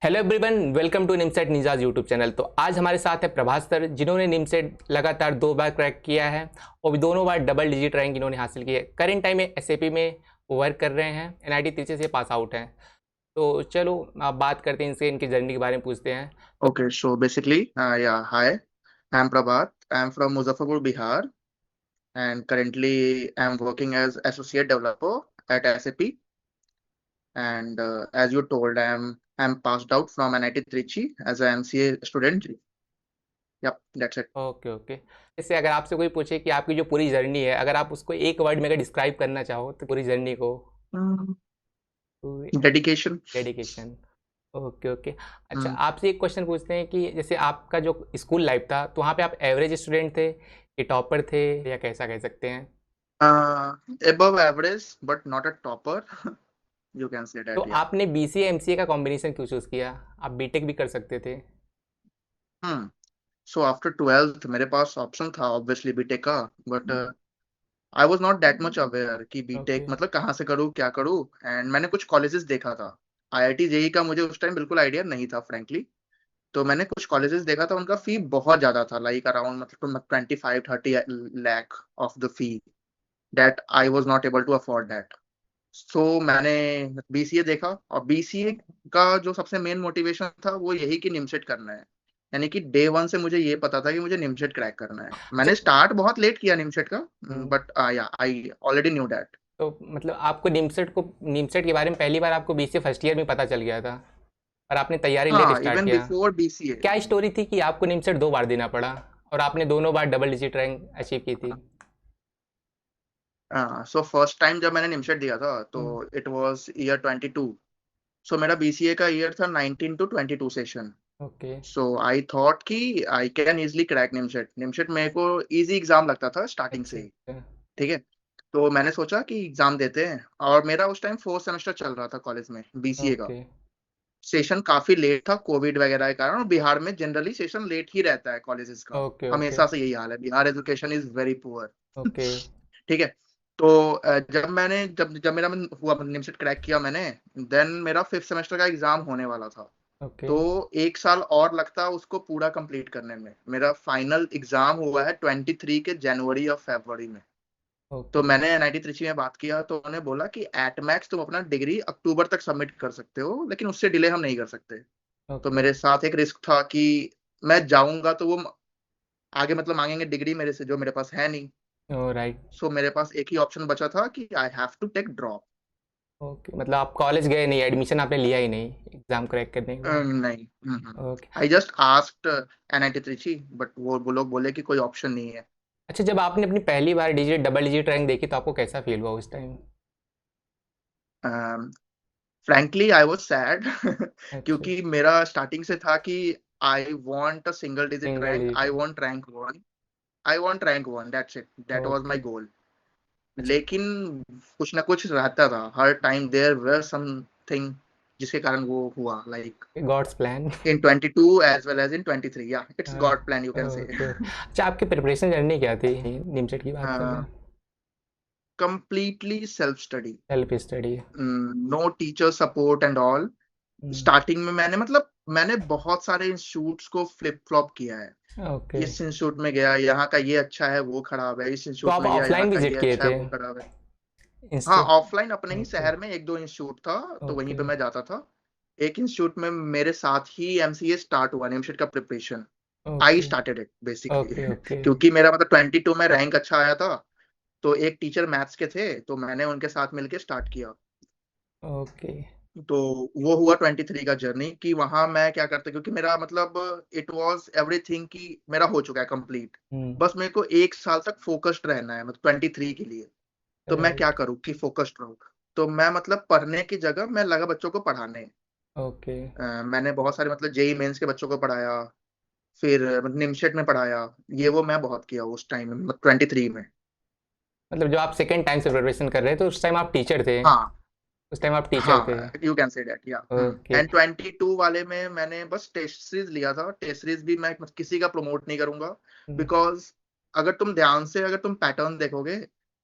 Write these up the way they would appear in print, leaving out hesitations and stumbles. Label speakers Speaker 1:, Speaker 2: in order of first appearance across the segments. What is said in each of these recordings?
Speaker 1: Hello everyone, welcome to NIMCET ninjas YouTube channel. तो आज हमारे साथ है प्रभास सर, जिन्होंने निमसेट लगातार 2 बार क्रैक किया है और दोनों बार डबल डिजिट रैंक इन्होंने हासिल की है। करेंट टाइम में एसएपी में वर्क कर रहे हैं, एनआईटी त्रिची से पास आउट हैं। तो चलो आप बात करते हैं, इनसे इनकी जर्नी के बारे में पूछते हैं।
Speaker 2: Okay, so basically, yeah, hi, I'm Prabhat. I'm from Muzaffarpur, Bihar, and currently I'm working as associate developer at SAP. And as you told, I'm passed out from NIT Trichy as a MCA student. Yep, that's it.
Speaker 1: Okay okay. जैसे अगर आपसे कोई पूछे कि आपकी जो पूरी journey है, अगर आप उसको एक वर्ड में अगर डिस्क्राइब करना चाहो तो पूरी जर्नी को,
Speaker 2: Mm,
Speaker 1: तो
Speaker 2: dedication.
Speaker 1: डेडिकेशन। Okay okay. अच्छा,
Speaker 2: Mm,
Speaker 1: आपसे एक क्वेश्चन पूछते हैं कि जैसे आपका जो स्कूल लाइफ था, तो वहाँ पे आप एवरेज स्टूडेंट थे कि टॉपर थे, या कैसा कह सकते हैं?
Speaker 2: uh, Above average, but not a topper. You can say
Speaker 1: तो
Speaker 2: that, yeah.
Speaker 1: आपने बीसीए एमसीए का कॉम्बिनेशन क्यों चूज़ किया? आप बीटेक भी कर सकते थे।
Speaker 2: Hmm. So after 12th, मेरे पास ऑप्शन था obviously बीटेक का, but I was not that much aware कि बीटेक
Speaker 1: ओके
Speaker 2: मतलब कहाँ से करूँ क्या करूँ। एंड मैंने कुछ कॉलेजेस देखा था। आईआईटी जेई का मुझे उस टाइम बिल्कुल आइडिया नहीं था फ्रेंकली। तो मैंने कुछ कॉलेजेस देखा था, उनका फी बहुत ज्यादा था, लाइक अराउंड मतलब 25-30 लाख of the fee that I was not able to afford that. So मैंने बीसीए देखा, और बीसीए का जो सबसे मेन मोटिवेशन था वो यही कि निमसेट करना है। यानी कि डे वन से मुझे ये पता था कि मुझे निमसेट क्रैक करना है।
Speaker 1: अच्छा।
Speaker 2: मैंने स्टार्ट बहुत लेट किया निमसेट का,
Speaker 1: हम्म,
Speaker 2: बट या आई ऑलरेडी न्यू दैट।
Speaker 1: तो मतलब आपको निमसेट के बारे में पहली बार आपको बीसीए फर्स्ट ईयर में पता चल गया था, और आपने तैयारी लेट
Speaker 2: हाँ,
Speaker 1: स्टार्ट
Speaker 2: इवन
Speaker 1: किया।
Speaker 2: Before BCA.
Speaker 1: क्या स्टोरी थी कि आपको निमसेट 2 बार देना पड़ा और आपने दोनों बार डबल डिजिट रैंक अचीव की थी?
Speaker 2: सो फर्स्ट टाइम जब मैंने निमसेट दिया था तो
Speaker 1: hmm,
Speaker 2: it was year 22। So मेरा बीसीए का ईयर था 19 to 22 सेशन।
Speaker 1: ओके
Speaker 2: सो आई थॉट कि I can easily crack NIMCET. NIMCET मेरे को इजी एग्जाम लगता था स्टार्टिंग से
Speaker 1: अच्छा
Speaker 2: ही।
Speaker 1: अच्छा।
Speaker 2: ठीक है। तो मैंने सोचा कि एग्जाम देते हैं, और मेरा उस टाइम फोर्थ सेमेस्टर चल रहा था कॉलेज में बीसीए का।
Speaker 1: ओके
Speaker 2: सेशन काफी लेट था कोविड वगैरह के कारण, और बिहार में जनरली सेशन लेट ही रहता है कॉलेजेस का।
Speaker 1: ओके ओके
Speaker 2: हमेशा से यही हाल है, Bihar education is very poor.
Speaker 1: Okay
Speaker 2: ठीक है। तो जब मेरा हुआ निमसेट क्रैक किया मैंने, देन मेरा फिफ्थ सेमेस्टर का एग्जाम होने वाला था।
Speaker 1: ओके
Speaker 2: तो 1 साल और लगता उसको पूरा कंप्लीट करने में। मेरा फाइनल एग्जाम हुआ है 23 के जनवरी और फरवरी में। तो
Speaker 1: ओके
Speaker 2: मैंने एनआईटी त्रिची में बात किया, तो उन्होंने बोला कि एट मैक्स तुम अपना डिग्री अक्टूबर तक सबमिट कर सकते हो, लेकिन उससे डिले हम नहीं कर सकते। तो
Speaker 1: ओके।
Speaker 2: मेरे साथ एक रिस्क था कि मैं जाऊंगा तो वो आगे मतलब मांगेंगे डिग्री मेरे से, जो मेरे पास है नहीं।
Speaker 1: राइट।
Speaker 2: सो मेरे पास एक ही ऑप्शन बचा था कि I have to take drop.
Speaker 1: Okay, मतलब आप कॉलेज गए नहीं, एडमिशन आपने लिया ही नहीं एग्ज़ाम क्रैक करने के बाद?
Speaker 2: नहीं।
Speaker 1: Okay.
Speaker 2: I just asked NIT Trichy, but वो लोग बोले कि कोई ऑप्शन नहीं है।
Speaker 1: अच्छा, जब आपने अपनी पहली बार डबल डिजिट रैंक देखी, तो आपको कैसा फील हुआ उस time?
Speaker 2: Frankly I was sad
Speaker 1: अच्छा।
Speaker 2: क्योंकि मेरा स्टार्टिंग से था कि I want a single digit
Speaker 1: single
Speaker 2: rank,
Speaker 1: digit.
Speaker 2: I want rank one. I want rank one, that's it, that was
Speaker 1: okay.
Speaker 2: My goal.
Speaker 1: अच्छा।
Speaker 2: लेकिन कुछ ना कुछ रहता था हर टाइम, देयर वर समथिंग जिसके कारण वो हुआ, like
Speaker 1: God's plan.
Speaker 2: In 22 as well as in 23। या it's God plan, you can say.
Speaker 1: Okay. अच्छा, आपकी प्रिपरेशन जर्नी क्या थी? निमसेट की बात कर रहे हैं।
Speaker 2: Completely self study.
Speaker 1: Self study.
Speaker 2: No teacher support and all. Starting में मैंने बहुत सारे इंस्टीट्यूट्स को फ्लिप फ्लॉप किया है।
Speaker 1: ओके।
Speaker 2: इस इंस्टीट्यूट में गया, यहाँ का ये अच्छा है वो खराब है, इस
Speaker 1: तो
Speaker 2: इंस्टीट्यूट
Speaker 1: आप
Speaker 2: में गया, यहाँ
Speaker 1: ऑफलाइन
Speaker 2: का
Speaker 1: विजिट
Speaker 2: ये
Speaker 1: किए
Speaker 2: अच्छा है
Speaker 1: थे
Speaker 2: वो खराब है। हाँ,
Speaker 1: इंस्टीट्यूट?
Speaker 2: ऑफलाइन अपने ही
Speaker 1: ओके
Speaker 2: शहर में एक दो इंस्टीट्यूट था, तो वहीं
Speaker 1: ओके
Speaker 2: पे मैं जाता था। एक इंस्टीट्यूट में मेरे साथ ही एमसीए स्टार्ट हुआ, नेमसेट का preparation. I
Speaker 1: okay
Speaker 2: started it basically
Speaker 1: okay okay
Speaker 2: क्योंकि मेरा मतलब 22 में रैंक अच्छा आया था। तो एक टीचर मैथ्स के थे, तो मैंने उनके साथ मिलके स्टार्ट किया।
Speaker 1: ओके।
Speaker 2: तो वो हुआ 23 का जर्नी कि वहां मैं क्या करता, क्योंकि मेरा मतलब इट वाज एवरीथिंग कि मेरा हो चुका है कंप्लीट। बस मेरे को 1 साल तक फोकस्ड रहना है, मतलब 23 के लिए। तो मैं क्या
Speaker 1: राइट।
Speaker 2: करूँ कि फोकस्ड रहूँ। तो मैं मतलब पढ़ने की जगह मैं लगा बच्चों को पढ़ाने।
Speaker 1: ओके।
Speaker 2: मैंने बहुत सारे मतलब जेई मेंस के बच्चों को पढ़ाया, फिर निमशेट में पढ़ाया। ये वो मैं बहुत किया उस टाइम में, मतलब 23 में।
Speaker 1: मतलब जब आप सेकंड टाइम से प्रिपरेशन कर रहे थे, उस टाइम आप टीचर थे?
Speaker 2: हाँ
Speaker 1: उस टाइम आप टीचर थे?
Speaker 2: हाँ, यू कैन से दैट, या।
Speaker 1: ओके।
Speaker 2: एंड 22 वाले में मैंने बस टेस्ट सीरीज लिया था। टेस्ट सीरीज भी मैं किसी का प्रमोट नहीं करूंगा, बिकॉज अगर तुम ध्यान से अगर तुम पैटर्न देखोगे,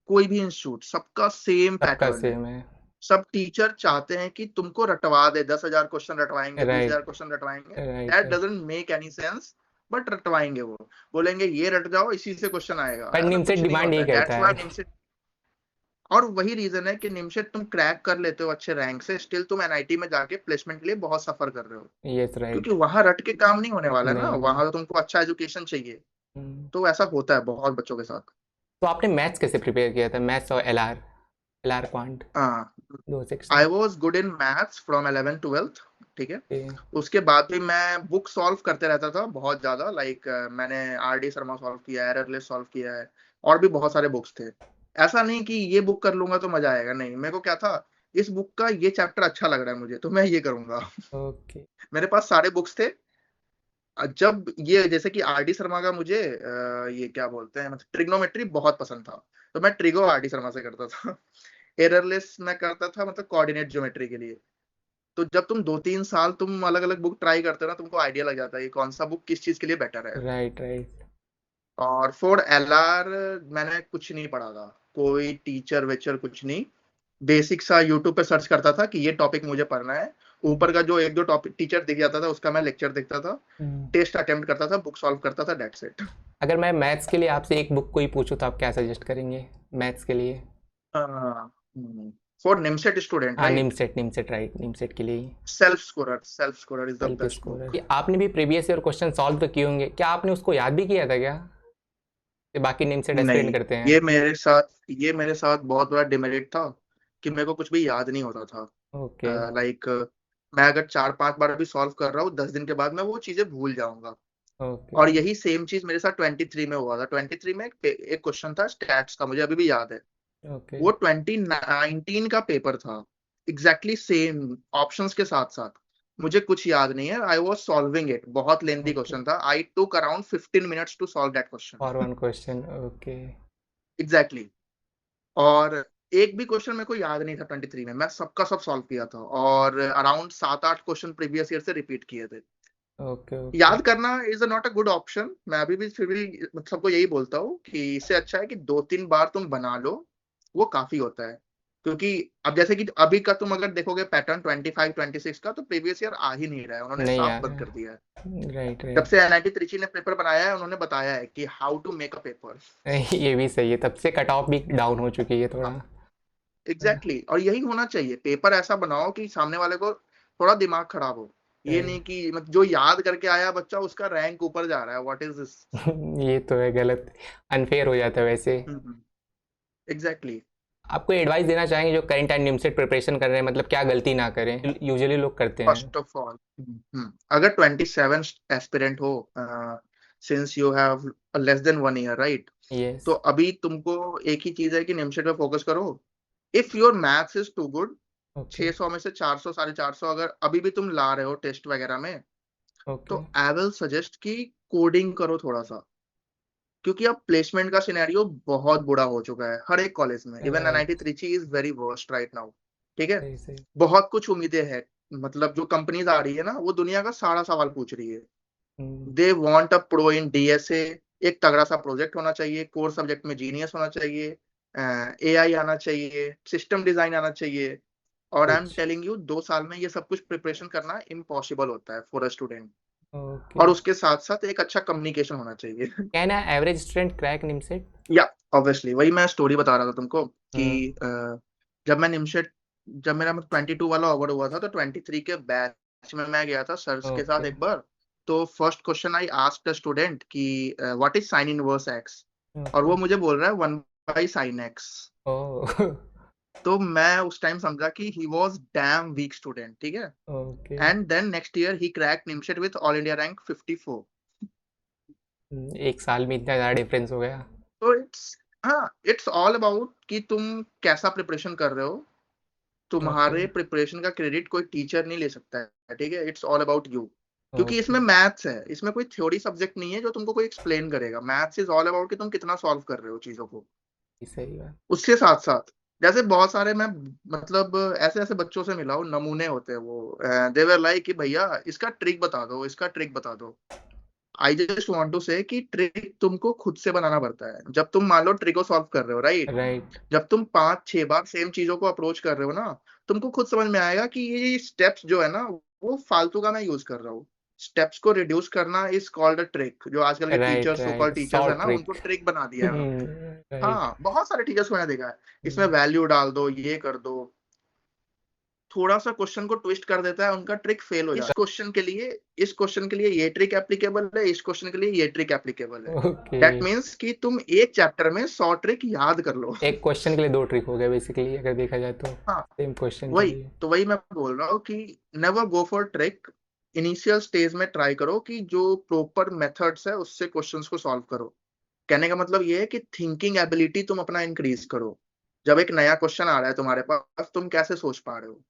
Speaker 2: कोई भी इंस्टीट्यूट सबका सेम
Speaker 1: सबका
Speaker 2: पैटर्न है।
Speaker 1: सेम है।
Speaker 2: सब टीचर चाहते हैं कि तुमको रटवा दे, 10,000 क्वेश्चन रटवाएंगे, 20,000
Speaker 1: राइट
Speaker 2: क्वेश्चन रटवाएंगे।
Speaker 1: Right
Speaker 2: that
Speaker 1: right.
Speaker 2: Doesn't make any sense, but रटवाएंगे वो। बोलेंगे ये रट जाओ, इसी से क्वेश्चन आएगा।
Speaker 1: पर
Speaker 2: ऐसा
Speaker 1: निमसेट
Speaker 2: कुछ नहीं
Speaker 1: डिमांड
Speaker 2: होता
Speaker 1: यही
Speaker 2: है।
Speaker 1: करता
Speaker 2: दैट्स व्हाई
Speaker 1: है।
Speaker 2: निमसेट, और वही रीजन है कि निमसेट तुम क्रैक कर लेते हो अच्छे रैंक से, स्टिल तुम एनआईटी में जाके प्लेसमेंट के लिए बहुत सफर कर रहे हो।
Speaker 1: यस
Speaker 2: क्योंकि
Speaker 1: राइट।
Speaker 2: वहां रट के काम नहीं होने वाला है ना,
Speaker 1: नहीं नहीं।
Speaker 2: वहां तो तुमको अच्छा एजुकेशन चाहिए।
Speaker 1: हम्म।
Speaker 2: तो ऐसा होता है बहुत बच्चों के साथ।
Speaker 1: तो आपने मैथ्स कैसे प्रिपेयर किया था, मैथ्स और एलआर, एलआर क्वांट,
Speaker 2: हाँ,
Speaker 1: दो section?
Speaker 2: I was good in maths from 11th 12th, ठीक है।
Speaker 1: ओके।
Speaker 2: उसके बाद भी मैं बुक सॉल्व करते रहता था बहुत ज्यादा। लाइक मैंने आर डी शर्मा सॉल्व किया है, एररलेस सॉल्व किया है, और भी बहुत सारे बुक्स थे। ऐसा नहीं कि ये बुक कर लूंगा तो मजा आएगा, नहीं। मेरे को क्या था, इस बुक का ये चैप्टर अच्छा लग रहा है मुझे, तो मैं ये करूंगा।
Speaker 1: ओके।
Speaker 2: मेरे पास सारे बुक्स थे। जब ये जैसे कि आर डी शर्मा का मुझे ये क्या बोलते हैं, मतलब ट्रिग्नोमेट्री बहुत पसंद था, तो मैं ट्रिगो आर डी शर्मा से करता था। एररलेस मैं करता था, मतलब कोऑर्डिनेट ज्योमेट्री के लिए। तो जब तुम 2-3 साल तुम अलग अलग बुक ट्राई करते हो ना, तुमको आइडिया लग जाता है कि कौन सा बुक किस चीज के लिए बेटर है।
Speaker 1: Right right.
Speaker 2: और फॉर एलआर मैंने कुछ नहीं पढ़ा था, कोई टीचर वेचर कुछ नहीं। बेसिक सा यूट्यूब पे सर्च करता था कि ये टॉपिक मुझे पढ़ना है। ऊपर का जो एक दो टॉपिक टीचर दिख जाता था, उसका मैं लेक्चर देखता था, टेस्ट अटेम्प्ट करता था, बुक सॉल्व करता था, दैट्स इट।
Speaker 1: अगर मैं मैथ्स के लिए आपसे एक बुक कोई पूछूं तो आप क्या सजेस्ट करेंगे मैथ्स के लिए?
Speaker 2: फॉर निमसेट स्टूडेंट,
Speaker 1: हाँ
Speaker 2: right.
Speaker 1: NIMCET, NIMCET right, NIMCET के लिए ही।
Speaker 2: Self scorer is the
Speaker 1: self
Speaker 2: best
Speaker 1: score
Speaker 2: book.
Speaker 1: है। आपने भी प्रीवियस ईयर क्वेश्चन सॉल्व तो किए होंगे, क्या आपने उसको याद भी किया था क्या, कि बाकी निमसेट एस्पिरेंट
Speaker 2: नहीं,
Speaker 1: करते हैं?
Speaker 2: ये मेरे साथ बहुत बड़ा डिमेरिट था कि मेरे को कुछ भी याद नहीं होता था।
Speaker 1: ओके
Speaker 2: लाइक मैं अगर 4-5 बार भी सॉल्व कर रहा हूँ, 10 दिन के बाद मैं वो चीजें भूल जाऊंगा।
Speaker 1: ओके
Speaker 2: और यही सेम चीज मेरे साथ 23 में हुआ था। 23 में एक क्वेश्चन था स्टैट्स का, मुझे अभी भी याद है।
Speaker 1: ओके।
Speaker 2: वो 2019 का पेपर था, एग्जैक्टली सेम ऑप्शंस के साथ साथ। मुझे कुछ याद नहीं है, आई वॉज सॉल्विंग इट, बहुत लेंथी
Speaker 1: ओके
Speaker 2: क्वेश्चन था। I took around 15 minutes to solve that question.
Speaker 1: For one question. Okay.
Speaker 2: Exactly. और एक भी क्वेश्चन मेरे को याद नहीं था 23 में, मैं सबका सब सॉल्व किया था, और अराउंड 7-8 क्वेश्चन प्रीवियस ईयर से रिपीट किए थे।
Speaker 1: Okay okay.
Speaker 2: याद करना is not a good option, मैं अभी भी फिर भी सबको यही बोलता हूँ कि इससे अच्छा है कि 2-3 बार तुम बना लो, वो काफी होता है। क्योंकि अब जैसे कि अभी का तुम अगर देखोगे पैटर्न 25-26 का, तो प्रीवियस ईयर आ ही नहीं रहा है, उन्होंने
Speaker 1: नहीं
Speaker 2: साफ
Speaker 1: आ
Speaker 2: बंद
Speaker 1: रहा
Speaker 2: कर दिया है।
Speaker 1: है। राइट
Speaker 2: जब
Speaker 1: राइट।
Speaker 2: से एनआईटी त्रिची ने पेपर बनाया है, उन्होंने बताया है कि how to make a paper.
Speaker 1: ये भी सही है, तब से कट ऑफ भी डाउन हो चुकी है थोड़ा।
Speaker 2: Exactly exactly. और यही होना चाहिए, पेपर ऐसा बनाओ कि सामने वाले को थोड़ा दिमाग खराब हो। ये नहीं
Speaker 1: राइट।
Speaker 2: कि मतलब जो याद करके आया बच्चा उसका रैंक ऊपर जा रहा है, व्हाट इज दिस।
Speaker 1: ये तो है गलत, अनफेयर हो जाता है वैसे।
Speaker 2: एग्जैक्टली।
Speaker 1: आपको एडवाइस देना चाहेंगे जो करंट टाइम निमसेट प्रिपरेशन कर रहे हैं, मतलब क्या गलती ना करें, यूजुअली लोग करते हैं?
Speaker 2: फर्स्ट ऑफ ऑल, अगर 27 एस्पिरेंट हो, since you have less than 1 year, right,
Speaker 1: yes.
Speaker 2: तो अभी तुमको एक ही चीज है कि निमसेट पे फोकस करो। If your maths is too good,
Speaker 1: okay
Speaker 2: 600 में से 400 450 अगर अभी भी तुम ला रहे हो टेस्ट वगैरह में,
Speaker 1: ओके।
Speaker 2: तो आई विल सजेस्ट कि कोडिंग करो थोड़ा सा। क्योंकि अब प्लेसमेंट का सिनेरियो बहुत बुरा हो चुका है हर एक कॉलेज में। Even NIT
Speaker 1: right.
Speaker 2: Trichy is very worst right now, ठीक है।
Speaker 1: सही सही।
Speaker 2: बहुत कुछ उम्मीदें हैं, मतलब जो कंपनीज आ रही है ना, वो दुनिया का सारा सवाल पूछ रही है।
Speaker 1: Hmm.
Speaker 2: They want a pro in DSA, एक तगड़ा सा प्रोजेक्ट होना चाहिए, कोर सब्जेक्ट में जीनियस होना चाहिए, एआई आना चाहिए, सिस्टम डिजाइन आना चाहिए। और आई एम
Speaker 1: कुछ।
Speaker 2: टेलिंग यू, 2 साल में ये सब कुछ प्रिपरेशन करना इम्पॉसिबल होता है फॉर अ स्टूडेंट।
Speaker 1: ओके।
Speaker 2: और उसके साथ साथ एक अच्छा कम्युनिकेशन होना चाहिए।
Speaker 1: Can a average student crack NIMCET?
Speaker 2: या ऑब्वियसली वही मैं स्टोरी बता रहा था तुमको कि
Speaker 1: हम्म।
Speaker 2: जब मैं निमशेट, जब मेरा 22 वाला ओवर हुआ था, तो 23 के बैच में मैं गया था सर के साथ
Speaker 1: ओके।
Speaker 2: एक बार। तो first question I asked the student कि what is sine inverse x, और
Speaker 1: ओके।
Speaker 2: वो मुझे बोल रहा है 1/sin x।
Speaker 1: ओह।
Speaker 2: तो मैं उस टाइम समझा कि he was damn weak student, ठीक है।
Speaker 1: Okay.
Speaker 2: And then next year he crack NIMCET with all India rank 54।
Speaker 1: एक साल में इतना ज़्यादा डिफरेंस हो गया।
Speaker 2: तो इट्स ऑल अबाउट कि तुम कैसा प्रिपरेशन कर रहे हो।
Speaker 1: ओके
Speaker 2: तुम्हारे प्रिपरेशन का क्रेडिट कोई टीचर नहीं ले सकता है, ठीक है। It's all about you. क्योंकि
Speaker 1: ओके।
Speaker 2: इसमें मैथ्स है, इसमें कोई थ्योरी सब्जेक्ट नहीं है जो तुमको कोई एक्सप्लेन करेगा। मैथ्स इज ऑल अबाउट कि तुम कितना सॉल्व कर रहे हो चीजों को।
Speaker 1: सही बात।
Speaker 2: उसके साथ साथ जैसे बहुत सारे मैं, मतलब ऐसे ऐसे बच्चों से मिला हूँ, नमूने होते हैं वो, दे वर लाइक कि भैया इसका ट्रिक बता दो, इसका ट्रिक बता दो। आई जस्ट वांट टू से कि ट्रिक तुमको खुद से बनाना पड़ता है। जब तुम मान लो ट्रिक को सॉल्व कर रहे हो, राइट,
Speaker 1: राइट।
Speaker 2: जब तुम 5-6 बार सेम चीजों को अप्रोच कर रहे हो ना, तुमको खुद समझ में आएगा कि ये स्टेप्स जो है ना वो फालतू का मैं यूज कर रहा हूँ। स्टेप्स को रिड्यूस करना इज कॉल्ड अ ट्रिक। जो आजकल के
Speaker 1: right
Speaker 2: teachers, so called
Speaker 1: right,
Speaker 2: teachers है
Speaker 1: शॉर्ट
Speaker 2: ना, उनको
Speaker 1: ट्रिक।
Speaker 2: ट्रिक बना दिया है।
Speaker 1: राइट।
Speaker 2: हाँ, बहुत सारे टीचर्स को मैंने देखा है, इसमें वैल्यू डाल दो, ये कर दो, थोड़ा सा क्वेश्चन को ट्विस्ट कर देता है, उनका ट्रिक फेल हो जाता है। इस क्वेश्चन के लिए ये ट्रिक एप्लीकेबल है, इस क्वेश्चन के लिए ये ट्रिक एप्लीकेबल है।
Speaker 1: ओके,
Speaker 2: दैट मीन्स कि तुम एक चैप्टर में 100 ट्रिक याद कर लो।
Speaker 1: एक क्वेश्चन के लिए 2 ट्रिक हो गया बेसिकली, अगर देखा जाए तो
Speaker 2: हाँ,
Speaker 1: सेम क्वेश्चन के लिए।
Speaker 2: वही मैं बोल रहा हूँ कि never go for trick. Initial stage में ट्राई करो कि जो प्रॉपर मेथड्स है उससे क्वेश्चंस को सॉल्व करो। कहने का मतलब ये है कि थिंकिंग एबिलिटी तुम अपना इंक्रीज करो। जब एक नया क्वेश्चन आ रहा है तुम्हारे पास, तुम कैसे सोच पा रहे हो।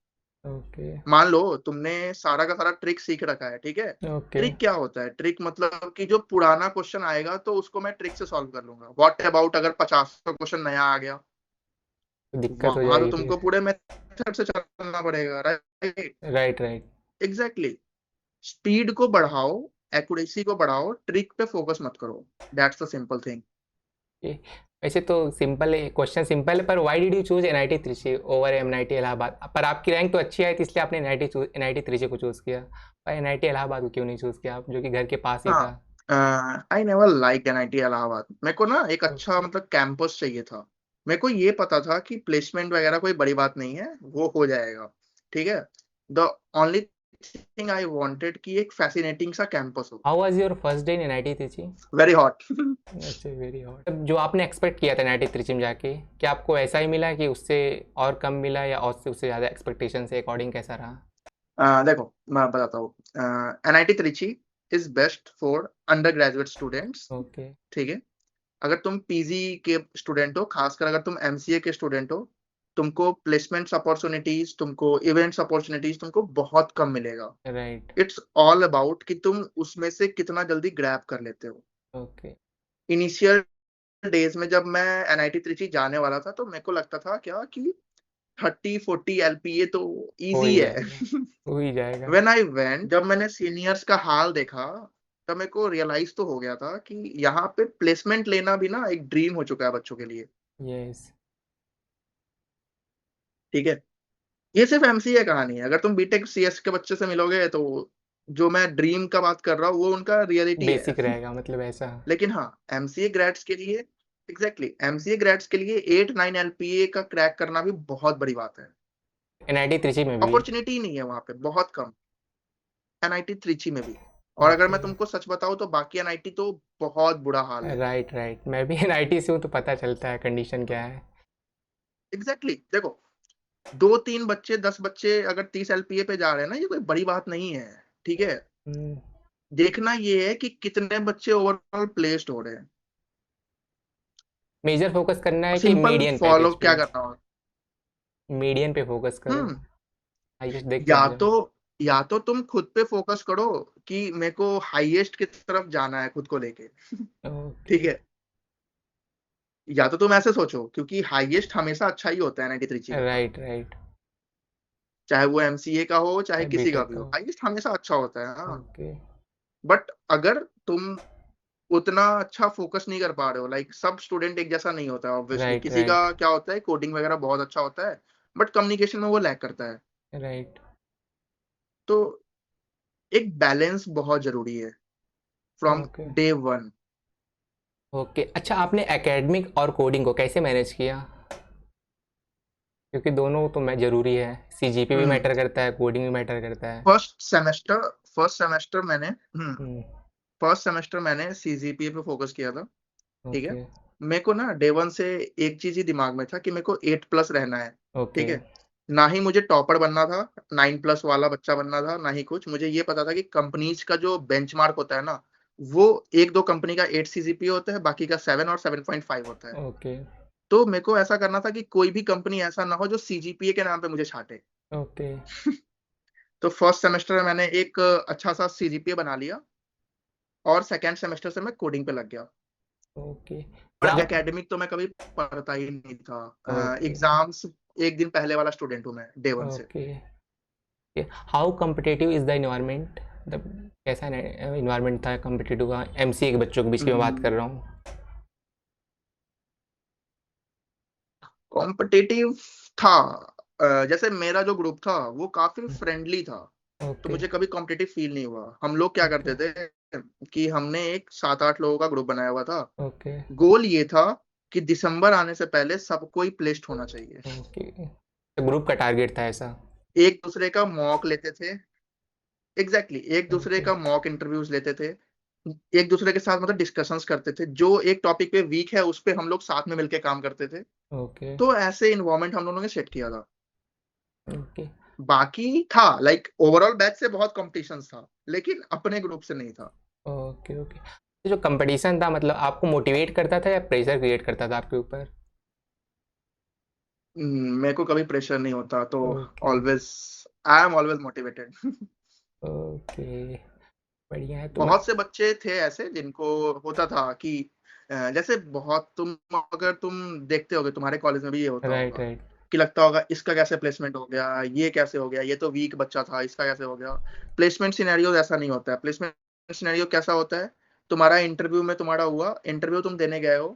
Speaker 1: ओके
Speaker 2: मान लो तुमने सारा का सारा ट्रिक सीख रखा है, ठीक है।
Speaker 1: ओके,
Speaker 2: ट्रिक क्या होता है? ट्रिक मतलब कि जो पुराना क्वेश्चन आएगा तो उसको मैं ट्रिक से सॉल्व कर लूंगा। व्हाट अबाउट अगर 50 का क्वेश्चन नया आ गया,
Speaker 1: तो दिक्कत हो
Speaker 2: वहां तो
Speaker 1: जाएगी
Speaker 2: तुमको
Speaker 1: फिर।
Speaker 2: पूरे मेथड से चलना पड़ेगा, right?
Speaker 1: Right right.
Speaker 2: Exactly. Speed को बढ़ाओ, एक्यूरेसी को बढ़ाओ, ट्रिक पे फोकस मत करो। That's the simple thing.
Speaker 1: ये वैसे तो सिंपल है, क्वेश्चन सिंपल है, पर why did you choose NIT Trichy over MIT Allahabad? पर आपकी रैंक तो अच्छी आई थी इसलिए आपने एनआईटी त्रिची को चूज किया, पर एनआईटी इलाहाबाद को क्यों नहीं चूज किया आप, जो कि घर के पास ही था?
Speaker 2: हाँ, I never like NIT Allahabad. मेरे को ना एक अच्छा
Speaker 1: ओके,
Speaker 2: मतलब कैंपस चाहिए था। मेरे को ये पता था कि प्लेसमेंट वगैरह कोई बड़ी बात नहीं है, वो हो जाएगा, ठीक है। The only thing I wanted कि एक फैसिनेटिंग सा कैंपस हो।
Speaker 1: How was your first day in NIT Trichy?
Speaker 2: Very hot.
Speaker 1: अच्छा, वेरी हॉट। जो आपने एक्सपेक्ट किया था एनआईटी त्रिची में जाके, क्या आपको ऐसा ही मिला कि उससे और कम मिला, या उससे ज़्यादा एक्सपेक्टेशन से अकॉर्डिंग कैसा रहा?
Speaker 2: देखो मैं बताता हूँ। NIT Trichy is best for under graduate students,
Speaker 1: okay
Speaker 2: ठीक है। अगर तुम पीजी के स्टूडेंट हो, खासकर अगर तुम एमसीए के स्टूडेंट हो, तुमको प्लेसमेंट्स अपॉर्चुनिटीज, तुमको इवेंट्स अपॉर्चुनिटीज तुमको बहुत कम मिलेगा।
Speaker 1: राइट।
Speaker 2: इट्स ऑल अबाउट कि तुम उसमें से कितना जल्दी ग्रैब कर लेते हो।
Speaker 1: ओके,
Speaker 2: इनिशियल डेज में जब मैं एनआईटी त्रिची जाने वाला था, तो मेरे को लगता था क्या कि 30-40 एलपीए तो
Speaker 1: हो
Speaker 2: इजी
Speaker 1: ही
Speaker 2: है।
Speaker 1: जाएगा, हो ही जाएगा।
Speaker 2: व्हेन आई वेंट, जब मैंने सीनियर्स का हाल देखा, तब मेरे को रियलाइज तो हो गया था कि यहाँ पे प्लेसमेंट लेना भी ना एक ड्रीम हो चुका है बच्चों के लिए,
Speaker 1: यस।
Speaker 2: ठीक है। ये सिर्फ एमसीए कहानी है। अगर तुम बीटेक सीएस के बच्चे से मिलोगे तो जो मैं ड्रीम का बात कर रहा हूँ वो उनका रियलिटी है।
Speaker 1: बेसिक रहेगा मतलब ऐसा।
Speaker 2: लेकिन हाँ, एमसीए ग्रेड्स के लिए, एग्जैक्टली एमसीए ग्रेड्स के लिए 8-9 एलपीए का क्रैक करना भी बहुत बड़ी बात है।
Speaker 1: एनआईटी त्रिची में भी?
Speaker 2: अपॉर्चुनिटी ही नहीं है वहां पे, बहुत कम। एनआईटी त्रिची में भी। और अगर
Speaker 1: ओके,
Speaker 2: मैं तुमको सच बताऊं तो बाकी एनआईटी तो बहुत बुरा हाल है।
Speaker 1: राइट राइट, मैं भी एनआईटी से हूँ तो पता चलता है कंडीशन क्या है।
Speaker 2: एग्जैक्टली देखो, 2-3 बच्चे, 10 बच्चे अगर 30 एलपीए पे जा रहे हैं ना, ये कोई बड़ी बात नहीं है, ठीक है।
Speaker 1: हम्म,
Speaker 2: देखना ये है कि कितने बच्चे ओवरऑल प्लेस्ड हो रहे हैं।
Speaker 1: मेजर फोकस करना है कि
Speaker 2: सिंपल
Speaker 1: मीडियन
Speaker 2: फॉलो
Speaker 1: पैकेज
Speaker 2: क्या
Speaker 1: पे?
Speaker 2: करना होगा।
Speaker 1: मीडियन पे फोकस करो,
Speaker 2: हम्म
Speaker 1: हाईएस्ट देख के
Speaker 2: या
Speaker 1: एग्जाम।
Speaker 2: तो या तो तुम खुद पे फोकस करो कि मेरे को हाईएस्ट की तरफ जाना है खुद को लेके,
Speaker 1: ओके,
Speaker 2: ठीक है। या तो तुम ऐसे सोचो, क्योंकि हाईएस्ट हमेशा अच्छा ही होता है 93 का,
Speaker 1: राइट राइट।
Speaker 2: चाहे वो एमसीए का हो चाहे किसी का
Speaker 1: बीटेक
Speaker 2: भी
Speaker 1: का
Speaker 2: हो,
Speaker 1: हो।
Speaker 2: हाईएस्ट हमेशा अच्छा होता है, हाँ।
Speaker 1: ओके,
Speaker 2: बट अगर तुम उतना अच्छा फोकस नहीं कर पा रहे हो, लाइक सब स्टूडेंट एक जैसा नहीं होता है ऑब्वियसली।
Speaker 1: राइट
Speaker 2: किसी का
Speaker 1: राइट
Speaker 2: क्या होता है, कोडिंग वगैरह बहुत अच्छा होता है, बट कम्युनिकेशन में वो लैक करता है।
Speaker 1: राइट।
Speaker 2: तो एक बैलेंस बहुत जरूरी है from
Speaker 1: okay
Speaker 2: day one.
Speaker 1: Okay, अच्छा आपने एकेडमिक और कोडिंग को कैसे मैनेज किया? क्योंकि दोनों तो मैं ज़रूरी है, सीजीपी भी मैटर करता है, कोडिंग भी मैटर करता है।
Speaker 2: फर्स्ट सेमेस्टर मैंने
Speaker 1: हम्म,
Speaker 2: फर्स्ट सेमेस्टर मैंने सीजीपीए पे फोकस किया था, ठीक है।
Speaker 1: ओके
Speaker 2: मेरे को ना डे वन से एक चीज ही दिमाग में था कि मेरे को 8+ रहना है,
Speaker 1: ओके
Speaker 2: ठीक है। ना ही मुझे टॉपर बनना था, 9+ वाला बच्चा बनना था, ना ही कुछ। मुझे ये पता था कि कंपनीज का जो बेंचमार्क होता है ना, वो एक दो कंपनी का 8 सीजीपीए होता है, बाकी का 7 और 7.5 होता है।
Speaker 1: ओके
Speaker 2: तो मेरे को ऐसा करना था कि कोई भी कंपनी ऐसा ना हो जो सीजीपीए के नाम पे मुझे छांटे।
Speaker 1: ओके
Speaker 2: तो फर्स्ट सेमेस्टर में मैंने एक अच्छा सा सीजीपीए बना लिया, और सेकेंड सेमेस्टर से मैं कोडिंग पे लग गया।
Speaker 1: ओके।
Speaker 2: और
Speaker 1: एग्जाम।
Speaker 2: एकेडमिक तो मैं कभी पढ़ता ही नहीं था।
Speaker 1: ओके
Speaker 2: एग्जाम्स एक दिन पहले वाला स्टूडेंट हूँ मैं डे वन से।
Speaker 1: Okay, how competitive is the environment? मतलब कैसा इन्वायरमेंट था कम्पिटिटिव का, एमसीए के बच्चों के बीच की मैं बात कर रहा हूँ।
Speaker 2: कॉम्पिटिटिव था, जैसे मेरा जो ग्रुप था वो काफी फ्रेंडली था, तो
Speaker 1: ओके
Speaker 2: मुझे कभी कॉम्पिटिटिव फील नहीं हुआ। हम लोग क्या
Speaker 1: ओके
Speaker 2: करते थे कि हमने एक 7-8 लोगों का ग्रुप बनाया हुआ था।
Speaker 1: ओके
Speaker 2: गोल ये था कि दिसंबर आने से पहले सबको ही प्लेस्ड होना चाहिए।
Speaker 1: ओके तो ग्रुप का टारगेट था ऐसा।
Speaker 2: एक दूसरे का मॉक लेते थे। एग्जैक्टली एक दूसरे
Speaker 1: ओके
Speaker 2: का मॉक इंटरव्यूज लेते थे, एक दूसरे के साथ मतलब डिस्कशंस करते थे, जो एक टॉपिक पे वीक है उस पे हम लोग साथ में मिलके काम करते थे।
Speaker 1: ओके
Speaker 2: तो ऐसे इन्वायरमेंट हम लोगों ने सेट किया था।
Speaker 1: ओके
Speaker 2: बाकी था लाइक ओवरऑल बैच से बहुत कॉम्पिटिशन था, लेकिन अपने ग्रुप से नहीं था।
Speaker 1: ओके ओके तो जो कंपटीशन था मतलब आपको मोटिवेट करता था या प्रेशर क्रिएट करता था आपके ऊपर।
Speaker 2: मेरे को कभी प्रेशर नहीं होता, तो
Speaker 1: okay
Speaker 2: always I am always motivated.
Speaker 1: Okay बढ़िया है तो
Speaker 2: बहुत से बच्चे थे ऐसे जिनको होता था कि जैसे बहुत अगर तुम देखते होगे तुम्हारे कॉलेज में भी ये होता
Speaker 1: राइट
Speaker 2: होगा
Speaker 1: राइट
Speaker 2: कि लगता होगा इसका कैसे प्लेसमेंट हो गया, ये कैसे हो गया, ये तो वीक बच्चा था, इसका कैसे हो गया। प्लेसमेंट सिनेरियो ऐसा नहीं होता है। प्लेसमेंट सिनेरियो कैसा होता है, तुम्हारा इंटरव्यू में तुम्हारा हुआ, इंटरव्यू तुम देने गए हो,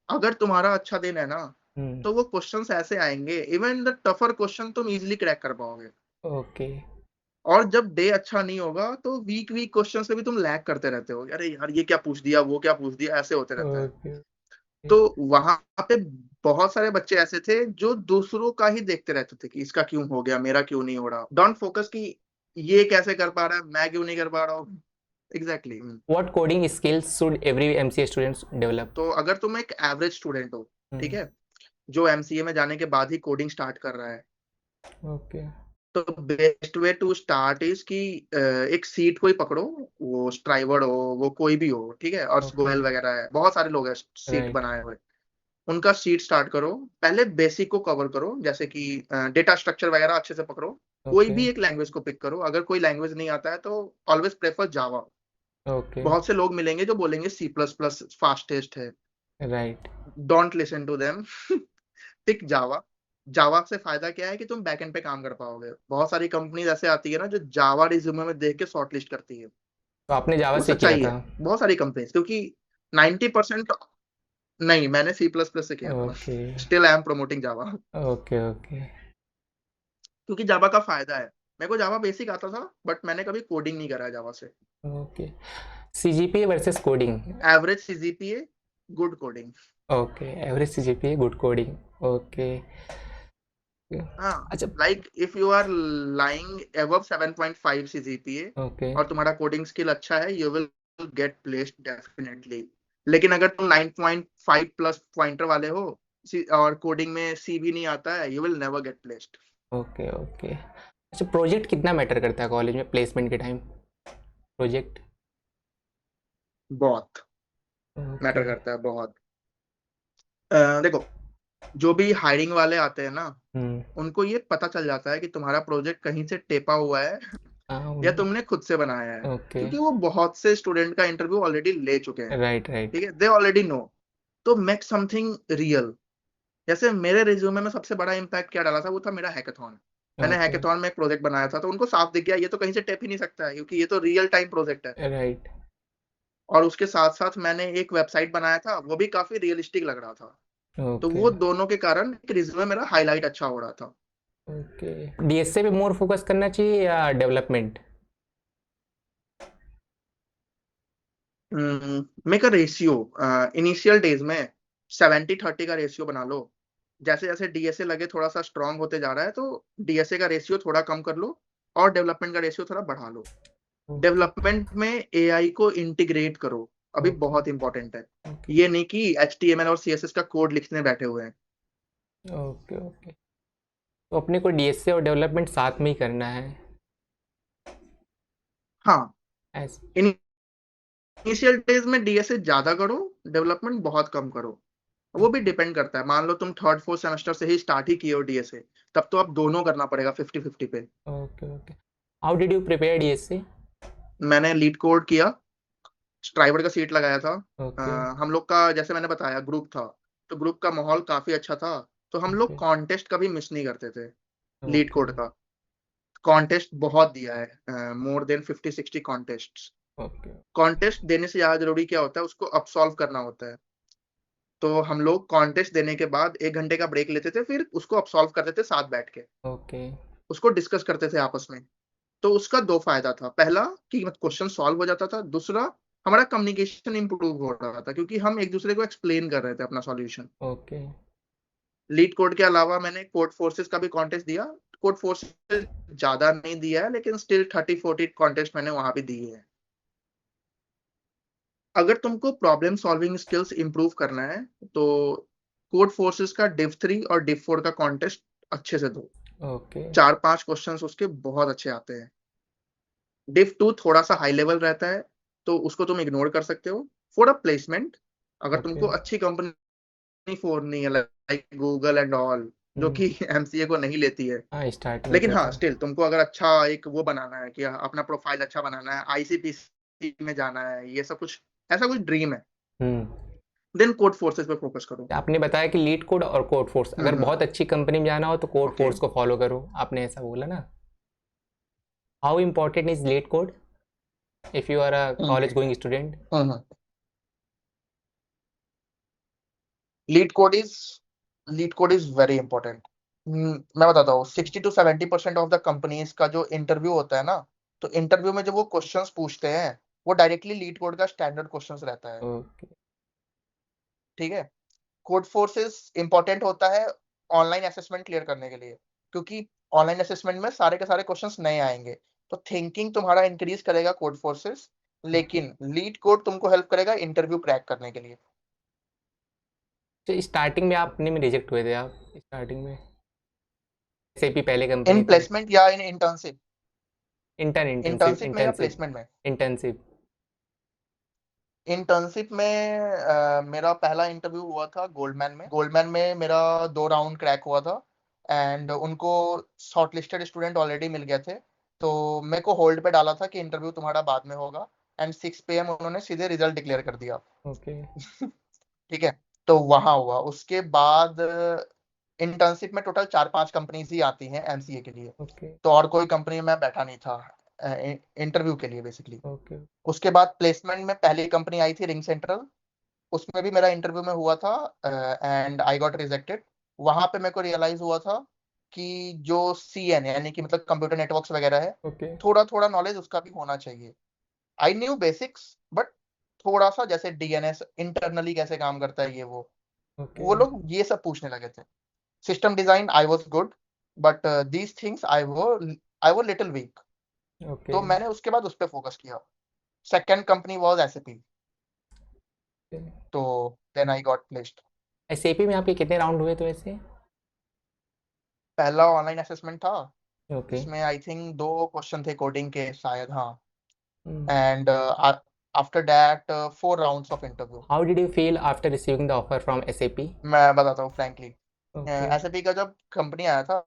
Speaker 2: अगर तुम्हारा अच्छा दिन है ना,
Speaker 1: हम्म
Speaker 2: तो वो क्वेश्चंस ऐसे आएंगे, इवन द टफर क्वेश्चन तुम इजीली क्रैक कर पाओगे।
Speaker 1: ओके
Speaker 2: और जब डे अच्छा नहीं होगा तो वीक वीक क्वेश्चन से भी तुम लैग करते रहते हो, अरे यार ये क्या पूछ दिया, वो क्या पूछ दिया, ऐसे होते रहता है।
Speaker 1: ओके
Speaker 2: तो वहां पे बहुत सारे बच्चे ऐसे थे जो दूसरों का ही देखते रहते थे कि इसका क्यों हो गया, मेरा क्यों नहीं हो रहा। डोंट फोकस कि ये कैसे कर पा रहा है, मैं क्यों नहीं कर पा रहा हूँ। Exactly exactly.
Speaker 1: What coding skills should every MCA students develop.
Speaker 2: तो अगर तुम एक एवरेज स्टूडेंट हो, ठीक है, जो एमसीए में जाने के बाद ही कोडिंग स्टार्ट कर रहा है,
Speaker 1: ओके
Speaker 2: तो best way to start is कि एक सीट कोई पकड़ो, वो स्ट्राइवर हो, वो कोई भी हो, ठीक है, और
Speaker 1: ओके
Speaker 2: गोयल वगैरह है, बहुत सारे लोग हैं सीट
Speaker 1: राइट
Speaker 2: बनाए हुए। उनका सीट स्टार्ट करो, पहले बेसिक को कवर करो, जैसे कि डेटा स्ट्रक्चर वगैरह अच्छे से पकड़ो। कोई
Speaker 1: ओके
Speaker 2: भी एक लैंग्वेज को पिक करो, अगर कोई लैंग्वेज नहीं आता है तो ऑलवेज प्रेफर जावा।
Speaker 1: ओके
Speaker 2: बहुत से लोग मिलेंगे जो बोलेंगे सी प्लस प्लस फास्टेस्ट है,
Speaker 1: right
Speaker 2: don't listen to them. Pick Java. Java से फायदा क्या है कि तुम बैकएंड पे काम कर पाओगे। बहुत सारी कंपनीज ऐसे आती है ना जो जावा रिज्यूमे में देख के शॉर्टलिस्ट करती है।
Speaker 1: तो आपने जावा
Speaker 2: वो
Speaker 1: से किया
Speaker 2: सच्चाई
Speaker 1: था।
Speaker 2: है, बहुत सारी कंपनीज, क्योंकि 90%। नहीं, मैंने सी प्लस प्लस से किया था।
Speaker 1: Okay
Speaker 2: still I am promoting Java,
Speaker 1: okay okay
Speaker 2: क्योंकि जावा का फायदा है। मेरे को जावा बेसिक आता था, बट मैंने कभी कोडिंग नहीं करा है जावा से।
Speaker 1: Okay CGPA versus coding.
Speaker 2: Average CGPA, good coding.
Speaker 1: Okay average CGPA good coding. Okay
Speaker 2: हाँ,
Speaker 1: अच्छा
Speaker 2: like if you are lying above 7.5 CGPA
Speaker 1: okay
Speaker 2: और तुम्हारा कोडिंग स्किल अच्छा है, you will get placed definitely. लेकिन अगर तुम 9.5 प्लस पॉइंटर वाले हो और कोडिंग में सी भी नहीं आता है, you will never get placed.
Speaker 1: Okay okay अच्छा प्रोजेक्ट कितना मैटर करता है कॉलेज में प्लेसमेंट के टाइम। प्रोजेक्ट
Speaker 2: बहुत
Speaker 1: ओके
Speaker 2: मैटर करता है, बहुत। देखो, जो भी हायरिंग वाले आते हैं ना,
Speaker 1: हम्म
Speaker 2: उनको ये पता चल जाता है कि तुम्हारा प्रोजेक्ट कहीं से टेपा हुआ है या तुमने खुद से बनाया है,
Speaker 1: ओके
Speaker 2: क्योंकि वो बहुत से स्टूडेंट का इंटरव्यू ऑलरेडी ले चुके हैं।
Speaker 1: राइट राइट
Speaker 2: ठीक है, दे ऑलरेडी नो। तो मेक समथिंग रियल। जैसे मेरे रिज्यूमे में सबसे बड़ा इम्पैक्ट क्या डाला था, वो था मेरा हैकाथॉन। मैंने
Speaker 1: ओके
Speaker 2: हैकाथॉन में एक प्रोजेक्ट बनाया था, तो उनको साफ दिख गया ये तो कहीं से टेप ही नहीं सकता है, क्योंकि ये तो रियल टाइम प्रोजेक्ट है।
Speaker 1: राइट
Speaker 2: और उसके साथ साथ मैंने एक वेबसाइट बनाया था, वो भी काफी रियलिस्टिक लग रहा था। तो
Speaker 1: ओके
Speaker 2: वो दोनों के कारण रिज्यूमे मेरा हाईलाइट अच्छा हो रहा था।
Speaker 1: ओके डीएसए पे मोर फोकस करना चाहिए या development.
Speaker 2: Make a ratio. Initial days में 70-30 का रेशियो बना लो। जैसे जैसे डीएसए लगे थोड़ा सा स्ट्रांग होते जा रहा है, तो डीएसए का रेशियो थोड़ा कम कर लो और डेवलपमेंट का रेशियो थोड़ा बढ़ा लो।
Speaker 1: ओके
Speaker 2: डेवलपमेंट में एआई को इंटीग्रेट करो, अभी
Speaker 1: ओके
Speaker 2: बहुत इंपॉर्टेंट है।
Speaker 1: ओके
Speaker 2: ये नहीं कि एचटीएमएल और सीएसएस का कोड लिखने बैठे हुए हैं।
Speaker 1: ओके ओके तो अपने को डीएसए और डेवलपमेंट साथ में ही करना है
Speaker 2: हाँ,
Speaker 1: ऐस
Speaker 2: इनिशियल डेज में डीएसए ज्यादा करो, डेवलपमेंट बहुत कम करो। वो भी डिपेंड करता है, मान लो तुम थर्ड फोर्थ सेमेस्टर से ही स्टार्ट ही किए हो डीएसए, तब तो अब दोनों करना पड़ेगा 50-50 पे।
Speaker 1: Okay okay how did you prepare DSA.
Speaker 2: मैंने लीड कोड किया, स्ट्राइवर का सीट लगाया था।
Speaker 1: ओके
Speaker 2: हम लोग का जैसे मैंने बताया ग्रुप था, तो ग्रुप का माहौल काफी अच्छा था। तो हम लोग
Speaker 1: ओके
Speaker 2: कॉन्टेस्ट कभी मिस नहीं करते थे। लीड
Speaker 1: ओके
Speaker 2: कोड का कॉन्टेस्ट बहुत दिया है, more than 50-60 contest.
Speaker 1: Okay
Speaker 2: contest देने से ज्यादा जरूरी क्या होता है, उसको अब सॉल्व करना होता है। तो हम लोग कॉन्टेस्ट देने के बाद 1 घंटे का ब्रेक लेते थे, फिर उसको अब सॉल्व करते थे साथ बैठ के।
Speaker 1: ओके।
Speaker 2: उसको डिस्कस करते थे आपस में। तो उसका 2 फ़ायदा था। पहला कि मत क्वेश्चन सॉल्व हो जाता था, दूसरा हमारा कम्युनिकेशन इम्प्रूव हो रहा था क्योंकि हम एक-दूसरे को एक्सप्लेन कर रहे थे अपना सॉल्यूशन।
Speaker 1: ओके।
Speaker 2: लीड कोड के अलावा मैंने कोड फोर्सेस का भी कॉन्टेस्ट दिया। कोड फोर्सेस ज़्यादा नहीं दिया है, लेकिन स्टिल 30-40 कॉन्टेस्ट मैंने वहाँ भी दिए हैं। अगर तुमको प्रॉब्लम सॉल्विंग स्किल्स इम्प्रूव करना है, तो कोड फोर्सेस का डिव 3 और डिव 4 का कॉन्टेस्ट अच्छे से दो।
Speaker 1: ओके।
Speaker 2: 4-5 क्वेश्चंस उसके बहुत अच्छे आते हैं। डिव 2 थोड़ा-सा हाई लेवल रहता है, तो उसको तुम इग्नोर कर सकते हो। फॉर अ प्लेसमेंट, अगर
Speaker 1: ओके।
Speaker 2: तुमको अच्छी कंपनी फोड़नी है लाइक गूगल एंड ऑल, जो
Speaker 1: हम्म।
Speaker 2: कि एमसीए को नहीं लेती है।
Speaker 1: हाँ, स्टार्टिंग में
Speaker 2: लेकिन
Speaker 1: तो
Speaker 2: हाँ,
Speaker 1: था।
Speaker 2: स्टिल तुमको अगर अच्छा एक वो बनाना है कि अपना प्रोफाइल अच्छा बनाना है, आईसीपीसी में जाना है, ये सब कुछ ऐसा कुछ ड्रीम है,
Speaker 1: हम्म।
Speaker 2: देन कोड फोर्सेस पे फोकस करो।
Speaker 1: आपने बताया कि लीड कोड और कोड फोर्स, अगर
Speaker 2: हम्म।
Speaker 1: बहुत अच्छी कंपनी में जाना हो तो कोड
Speaker 2: ओके।
Speaker 1: फोर्स को फॉलो करो, आपने ऐसा बोला ना। How important is LeetCode if you are a
Speaker 2: hmm.
Speaker 1: College going student?
Speaker 2: Hmm. LeetCode is LeetCode is very important. मैं बताता हूँ, 60-70% ऑफ द कंपनीज का जो इंटरव्यू होता है ना, तो इंटरव्यू में जब वो क्वेश्चंस पूछते हैं, वो डायरेक्टली लीड कोड का स्टैंडर्ड क्वेश्चंस रहता है।
Speaker 1: ओके।
Speaker 2: ठीक है। कोड फोर्सेस इंपॉर्टेंट होता है ऑनलाइन असेसमेंट क्लियर करने के लिए, क्योंकि ऑनलाइन असेसमेंट में सारे के सारे क्वेश्चंस नए आएंगे, तो थिंकिंग तुम्हारा इंक्रीज करेगा कोड फोर्सेस।
Speaker 1: ओके।
Speaker 2: लेकिन लीड कोड तुमको हेल्प करेगा इंटरव्यू क्रैक करने के लिए।
Speaker 1: तो स्टार्टिंग में आपने में रिजेक्ट हुए थे आप स्टार्टिंग में? एसएपी पहले
Speaker 2: इन
Speaker 1: कंपनी थी।
Speaker 2: प्लेसमेंट या इन इंटर्नशिप?
Speaker 1: इंटर्नशिप
Speaker 2: इंटर्नशिप में या
Speaker 1: इंटर्नशिप
Speaker 2: प्लेसमेंट में?
Speaker 1: इंटर्नशिप।
Speaker 2: इंटर्नशिप में मेरा पहला इंटरव्यू हुआ था गोल्डमैन में। गोल्डमैन में मेरा 2 राउंड क्रैक हुआ था, एंड उनको शॉर्टलिस्टेड स्टूडेंट ऑलरेडी मिल गए थे, तो मेरे को होल्ड पे डाला था कि इंटरव्यू तुम्हारा बाद में होगा, एंड 6 पीएम उन्होंने सीधे रिजल्ट डिक्लेयर कर दिया।
Speaker 1: ओके।
Speaker 2: ठीक है। तो वहां हुआ, उसके बाद इंटर्नशिप में टोटल 4-5 कंपनीज ही आती हैं एमसीए के लिए,
Speaker 1: ओके।
Speaker 2: तो और कोई कंपनी में मैं बैठा नहीं था इंटरव्यू के लिए बेसिकली।
Speaker 1: ओके।
Speaker 2: उसके बाद प्लेसमेंट में पहली कंपनी आई थी रिंग सेंट्रल, उसमें भी मेरा इंटरव्यू में हुआ था, एंड आई गॉट रिजेक्टेड। वहां पे मेरे को रियलाइज हुआ था कि जो सीएन यानी कि मतलब कंप्यूटर नेटवर्क्स वगैरह है,
Speaker 1: ओके।
Speaker 2: थोड़ा थोड़ा नॉलेज उसका भी होना चाहिए। आई न्यू बेसिक्स, बट थोड़ा सा जैसे डीएनएस इंटरनली कैसे काम करता है, ये
Speaker 1: ओके।
Speaker 2: वो लोग ये सब पूछने लगे थे। System design I was good, but these things I वो लिटिल वीक।
Speaker 1: ओके।
Speaker 2: तो मैंने उसके बाद उस पर फोकस किया। सेकेंड कंपनी वाज एसएपी, तो then I got placed.
Speaker 1: SAP में आपके कितने राउंड हुए थे वैसे?
Speaker 2: पहला ऑनलाइन असेसमेंट था,
Speaker 1: ओके।
Speaker 2: जिसमें आई थिंक 2 क्वेश्चन थे कोडिंग के शायद, हाँ। And after that 4 rounds of interview.
Speaker 1: How did you feel after receiving the offer from SAP?
Speaker 2: मैं बताता हूँ फ्रैंकली,
Speaker 1: ओके।
Speaker 2: एसएपी का जब कंपनी आया था,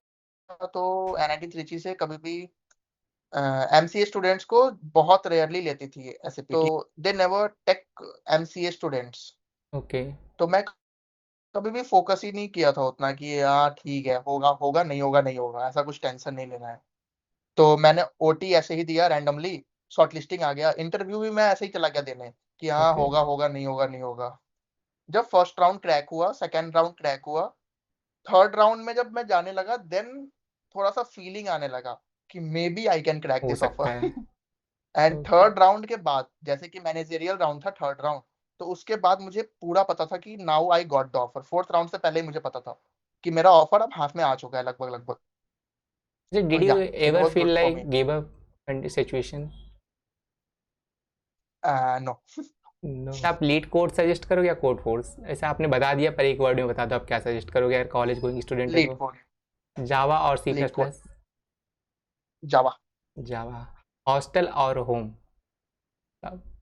Speaker 2: तो एनआईटी त्रिची से कभी भी एमसीए स्टूडेंट्स को बहुत रेयरली लेती थी एसएपी, तो they never take MCA students.
Speaker 1: Okay.
Speaker 2: तो मैं कभी भी फोकस ही नहीं किया था उतना कि हाँ ठीक है, होगा होगा, नहीं होगा नहीं होगा, ऐसा कुछ टेंशन नहीं लेना है। तो मैंने ओटी ऐसे ही दिया रैंडमली, शॉर्टलिस्टिंग आ गया, इंटरव्यू भी मैं ऐसे ही चला गया देने कि हाँ
Speaker 1: ओके।
Speaker 2: होगा होगा, नहीं होगा नहीं होगा। जब फर्स्ट राउंड क्रैक हुआ, सेकंड राउंड क्रैक हुआ, थर्ड राउंड में जब मैं जाने लगा, देन थोड़ा सा फीलिंग आने लगा कि maybe I can crack
Speaker 1: हो
Speaker 2: दिस
Speaker 1: सकता
Speaker 2: ऑफर।
Speaker 1: है।
Speaker 2: And
Speaker 1: okay.
Speaker 2: थर्ड राउंड के बाद, जैसे कि मैनेजरियल राउंड था थर्ड राउंड, तो उसके बाद मुझे पूरा पता था कि now I got the offer. Fourth round से पहले ही मुझे पता था कि मेरा ऑफर अब हाथ में आ चुका है लगभग लगभग। तो
Speaker 1: डिड यू
Speaker 2: या it
Speaker 1: ever
Speaker 2: was
Speaker 1: feel
Speaker 2: good for me.
Speaker 1: Like give up situation?
Speaker 2: No.
Speaker 1: No. आप लीड कोड सजेस्ट करोगे या कोड फोर्स? ऐसा आपने बता दिया, पर एक वर्ड में बता दो आप क्या सजेस्ट करोगे यार कॉलेज गोइंग स्टूडेंट है
Speaker 2: लीड
Speaker 1: तो?
Speaker 2: कोड।
Speaker 1: जावा और C
Speaker 2: lead
Speaker 1: plus
Speaker 2: code.
Speaker 1: Plus?
Speaker 2: Java.
Speaker 1: Java. Hostel और होम?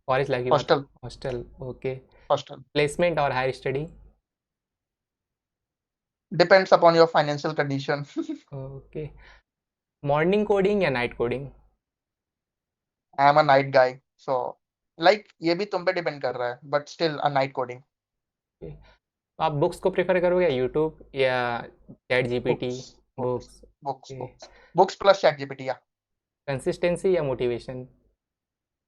Speaker 1: कॉलेज लाइफ की बात।
Speaker 2: Hostel.
Speaker 1: Hostel. Okay.
Speaker 2: Hostel.
Speaker 1: Placement और higher study?
Speaker 2: Depends upon your financial condition.
Speaker 1: Okay. Morning coding या night coding?
Speaker 2: I am a night guy, so like ये भी तुम पे depend कर रहा है, but still a night coding.
Speaker 1: आप बुक्स को प्रेफर करोगे या यूट्यूब या chat GPT?
Speaker 2: Books. Books.
Speaker 1: Books.
Speaker 2: Books.
Speaker 1: Okay.
Speaker 2: Books. Books plus chat GPT.
Speaker 1: Consistency या मोटिवेशन?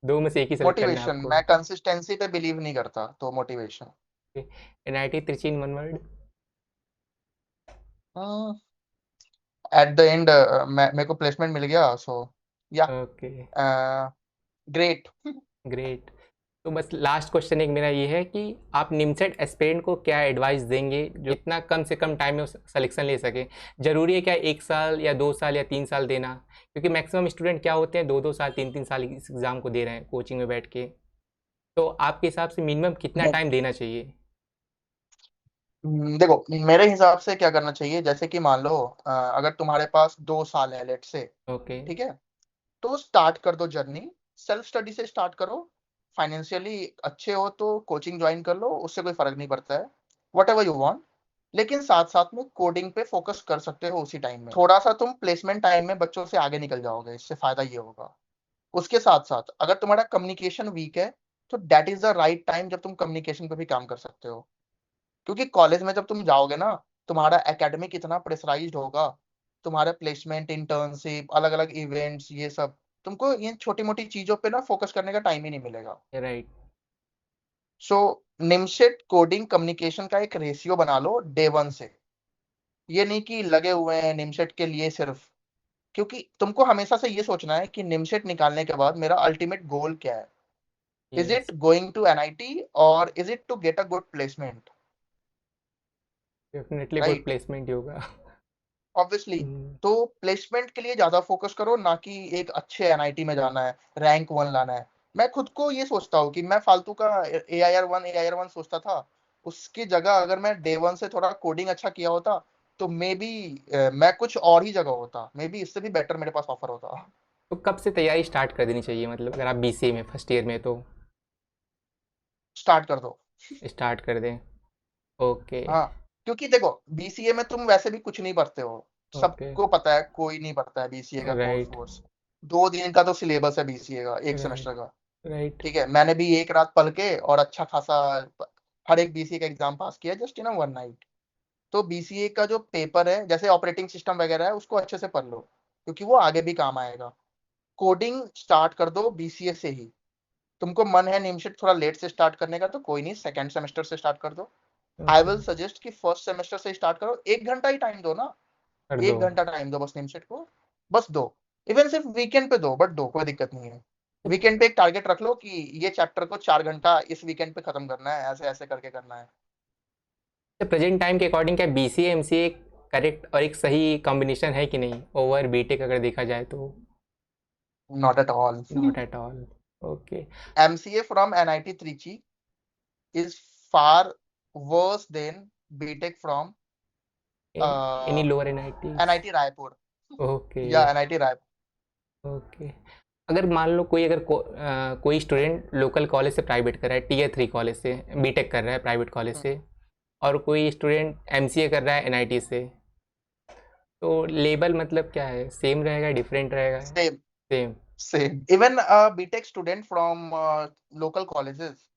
Speaker 1: दो में से एक ही सेलेक्ट करना है
Speaker 2: मोटिवेशन।
Speaker 1: आपको।
Speaker 2: मैं कंसिस्टेंसी पे बिलीव नहीं करता, तो motivation.
Speaker 1: NIT Trichy in one word?
Speaker 2: At the end मेरे को प्लेसमेंट मिल गया, सो या
Speaker 1: ओके,
Speaker 2: ग्रेट।
Speaker 1: ग्रेट। तो बस लास्ट क्वेश्चन एक मेरा ये है कि आप निमसेट एस्पिरेंट को क्या एडवाइस देंगे जो इतना कम से कम टाइम में सिलेक्शन ले सके? ज़रूरी है क्या 1 साल या 2 साल या 3 साल देना? क्योंकि मैक्सिमम स्टूडेंट क्या होते हैं 2-2 साल 3-3 साल इस एग्ज़ाम को दे रहे हैं कोचिंग में बैठ के। तो आपके हिसाब से मिनिमम कितना टाइम देना चाहिए?
Speaker 2: देखो, मेरे हिसाब से क्या करना चाहिए, जैसे कि मान लो अगर तुम्हारे पास 2 साल है लेट से,
Speaker 1: ओके,
Speaker 2: ठीक है, तो स्टार्ट कर दो जर्नी, सेल्फ स्टडी से स्टार्ट करो। फाइनेंशियली अच्छे हो तो कोचिंग ज्वाइन कर लो, उससे कोई फर्क नहीं पड़ता है, वट एवर यू वांट। लेकिन साथ साथ में कोडिंग पे फोकस कर सकते हो उसी टाइम में। थोड़ा सा तुम प्लेसमेंट टाइम में बच्चों से आगे निकल जाओगे, इससे फायदा ये होगा। उसके साथ साथ अगर तुम्हारा कम्युनिकेशन वीक है, तो that is the right time जब तुम कम्युनिकेशन पे भी काम कर सकते हो। क्योंकि कॉलेज में जब तुम जाओगे ना, तुम्हारा एकेडमिक इतना प्रेशराइज्ड होगा, तुम्हारे प्लेसमेंट, इंटर्नशिप, अलग अलग इवेंट्स, ये सब, तुमको इन छोटी मोटी चीजों पे ना फोकस करने का टाइम ही नहीं मिलेगा।
Speaker 1: राइट।
Speaker 2: सो निमसेट कोडिंग कम्युनिकेशन का एक रेशियो बना लो डे वन से। ये नहीं कि लगे हुए हैं निमसेट के लिए सिर्फ, क्योंकि तुमको हमेशा से ये सोचना है कि निमसेट निकालने के बाद मेरा अल्टीमेट गोल क्या है। Is
Speaker 1: yes,
Speaker 2: it going to NIT और is it to get a good placement,
Speaker 1: definitely good
Speaker 2: right?
Speaker 1: Placement ही होगा।
Speaker 2: ऑब्वियसली। तो प्लेसमेंट के लिए ज्यादा फोकस करो, ना कि एक अच्छे एनआईटी में जाना है, रैंक वन लाना है। मैं खुद को ये सोचता हूँ कि मैं फालतू का ए आई आर वन सोचता था। उसकी जगह अगर मैं डे वन से थोड़ा कोडिंग अच्छा किया होता, तो मे बी मैं कुछ और ही जगह होता, मे बी इससे भी बेटर मेरे पास ऑफर होता।
Speaker 1: तो कब से तैयारी स्टार्ट कर देनी चाहिए, मतलब अगर आप BCA में फर्स्ट ईयर में तो
Speaker 2: स्टार्ट कर दो।
Speaker 1: स्टार्ट कर दें? ओके,
Speaker 2: हाँ, क्योंकि देखो, बीसीए में तुम वैसे भी कुछ नहीं पढ़ते हो।
Speaker 1: ओके,
Speaker 2: सबको पता है कोई नहीं पढ़ता है बीसीए का कोर्स
Speaker 1: राइट,
Speaker 2: वोर्स। 2 दिन का तो सिलेबस है बीसीए का, एक
Speaker 1: राइट,
Speaker 2: सेमेस्टर का।
Speaker 1: राइट,
Speaker 2: ठीक है, मैंने भी एक रात पढ़ के और अच्छा खासा हर एक बीसीए का एग्जाम पास किया, जस्ट इन वन नाइट। तो बीसीए का जो पेपर है, जैसे ऑपरेटिंग सिस्टम वगैरह है, उसको अच्छे से पढ़ लो, क्योंकि वो आगे भी काम आएगा। कोडिंग स्टार्ट कर दो बीसीए से ही। तुमको मन है निमशित थोड़ा लेट से स्टार्ट करने का, तो कोई नहीं, सेकंड सेमेस्टर से स्टार्ट कर दो। आई
Speaker 1: ओके,
Speaker 2: विल सजेस्ट कि फर्स्ट सेमेस्टर से स्टार्ट करो, 1 घंटा ही टाइम दो ना।
Speaker 1: कर दो।
Speaker 2: 1 घंटा टाइम दो बस निमशित को, बस दो। इवन सिर्फ वीकेंड पे दो, बट दो, कोई दिक्कत नहीं है। वीकेंड पे एक टारगेट रख लो कि ये चैप्टर को 4 घंटा इस वीकेंड पे खत्म करना है, ऐसे ऐसे करके करना है।
Speaker 1: तो प्रेजेंट टाइम के अकॉर्डिंग क्या BCA MCA करेक्ट और एक सही कॉम्बिनेशन है कि नहीं ओवर बीटेक अगर देखा जाए तो?
Speaker 2: Not at all.
Speaker 1: Not at all. Okay.
Speaker 2: MCA from NIT Trichy is far worse than BTech from
Speaker 1: any lower NITs?
Speaker 2: NIT Raipur
Speaker 1: okay,
Speaker 2: या एनआईटी रायपुर।
Speaker 1: ओके। अगर मान लो कोई अगर कोई स्टूडेंट लोकल कॉलेज से प्राइवेट कर रहा है, Tier 3 कॉलेज से बीटेक कर रहा है प्राइवेट कॉलेज से, और कोई स्टूडेंट MCA कर रहा है NIT से, तो लेबल मतलब क्या है, सेम रहेगा डिफरेंट रहेगा?
Speaker 2: Same,
Speaker 1: same.
Speaker 2: Same. Even BTech student from local colleges,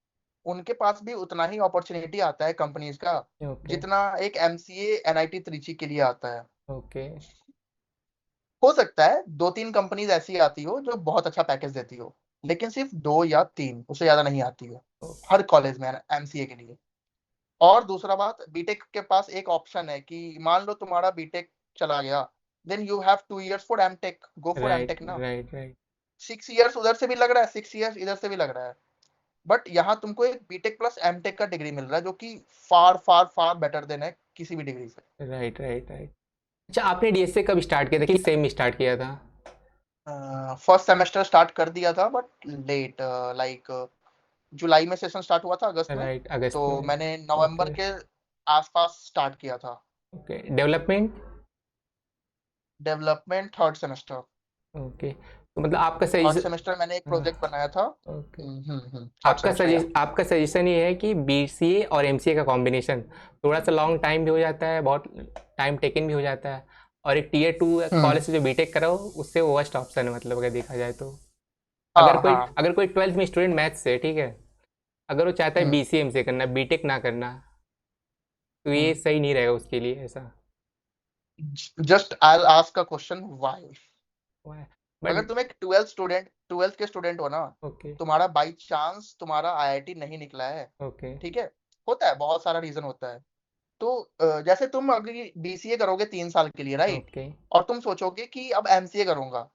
Speaker 2: उनके पास भी उतना ही अपॉर्चुनिटी आता है कंपनीज का,
Speaker 1: ओके,
Speaker 2: जितना एक एमसीए एनआईटी त्रिची के लिए आता है।
Speaker 1: ओके,
Speaker 2: हो सकता है 2-3 कंपनीज ऐसी आती हो जो बहुत अच्छा पैकेज देती हो, लेकिन सिर्फ 2 या 3, उससे ज्यादा नहीं आती है हर कॉलेज में एमसीए के लिए। और दूसरा बात, बीटेक के पास एक ऑप्शन है कि मान लो तुम्हारा बीटेक चला गया, then you have 2 years for MTech, go for
Speaker 1: right,
Speaker 2: MTech ना।
Speaker 1: Right, right.
Speaker 2: 6 years उधर से भी लग रहा है, 6 years इधर से भी लग रहा है, बट यहाँ तुमको एक बीटेक प्लस एमटेक का डिग्री मिल रहा है, जो कि फार फार फार बेटर देन है किसी भी डिग्री से।
Speaker 1: Right, right, right. अच्छा, आपने DSA कब स्टार्ट किया था, किस सेम में स्टार्ट किया था?
Speaker 2: फर्स्ट सेमेस्टर स्टार्ट कर दिया था, बट लेट, लाइक जुलाई में सेशन स्टार्ट हुआ था, अगस्त में।
Speaker 1: राइट, अगस्त
Speaker 2: तो
Speaker 1: में।
Speaker 2: मैंने नवंबर
Speaker 1: ओके,
Speaker 2: के आसपास स्टार्ट किया था।
Speaker 1: Okay. Development?
Speaker 2: Development third semester.
Speaker 1: Okay, तो मतलब आपका
Speaker 2: थर्ड
Speaker 1: सजेशन?
Speaker 2: सेमेस्टर मैंने एक प्रोजेक्ट बनाया था।
Speaker 1: ओके।
Speaker 2: थर्ड सेमेस्टर या
Speaker 1: आपका सजेशन ये है कि BCA और MCA का कॉम्बिनेशन थोड़ा सा लॉन्ग टाइम भी हो जाता है, बहुत टाइम टेकन भी हो जाता है, और एक Tier 2
Speaker 2: हम्म
Speaker 1: कॉलेज से जो बीटेक कराओ उससे वो वर्स्ट ऑप्शन है, मतलब अगर देखा जाए तो।
Speaker 2: हाँ हाँ।
Speaker 1: अगर कोई 12th में स्टूडेंट मैथ्स से, ठीक है, अगर वो चाहता है
Speaker 2: हम्म
Speaker 1: BCA MCA करना, बीटेक ना करना, तो ये
Speaker 2: हम्म
Speaker 1: सही नहीं रहेगा उसके लिए ऐसा?
Speaker 2: Just I ask a question, why?
Speaker 1: But
Speaker 2: अगर तुम एक ट्वेल्थ के स्टूडेंट हो ना,
Speaker 1: ओके,
Speaker 2: तुम्हारा बाई चांस तुम्हारा आईआईटी नहीं निकला है,
Speaker 1: ओके,
Speaker 2: ठीक है, होता है, बहुत सारा रीजन होता है। तो जैसे तुम अभी बीसीए करोगे 3 साल के लिए, राइट?
Speaker 1: ओके
Speaker 2: और तुम सोचोगे कि अब एमसीए करूंगा,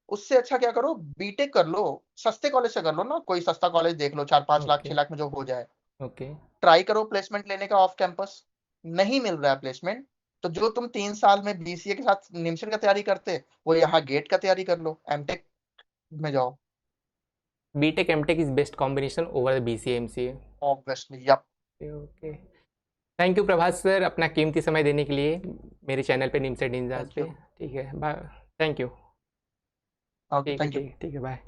Speaker 2: उससे अच्छा क्या करो, बीटेक कर लो, सस्ते कॉलेज से कर लो ना, कोई सस्ता कॉलेज देख लो, 4-5 लाख
Speaker 1: ओके
Speaker 2: 6 लाख में जो हो जाए।
Speaker 1: ओके
Speaker 2: ट्राई करो प्लेसमेंट लेने का ऑफ कैंपस, नहीं मिल रहा है प्लेसमेंट, तो जो तुम 3 साल में बीसीए के साथ निमसेट का तैयारी करते, वो यहाँ गेट का तैयारी कर लो, एमटेक में जाओ।
Speaker 1: BTech MTech is best combination over the BCA MCA.
Speaker 2: Obviously, yup.
Speaker 1: Okay thank you Prabhas sir अपना कीमती समय देने के लिए मेरे चैनल पे निमसेट निंजाज
Speaker 2: थैंक
Speaker 1: पे।
Speaker 2: यू।
Speaker 1: ठीक है bye. Thank you.
Speaker 2: Okay, thank you.
Speaker 1: ठीक है बाय।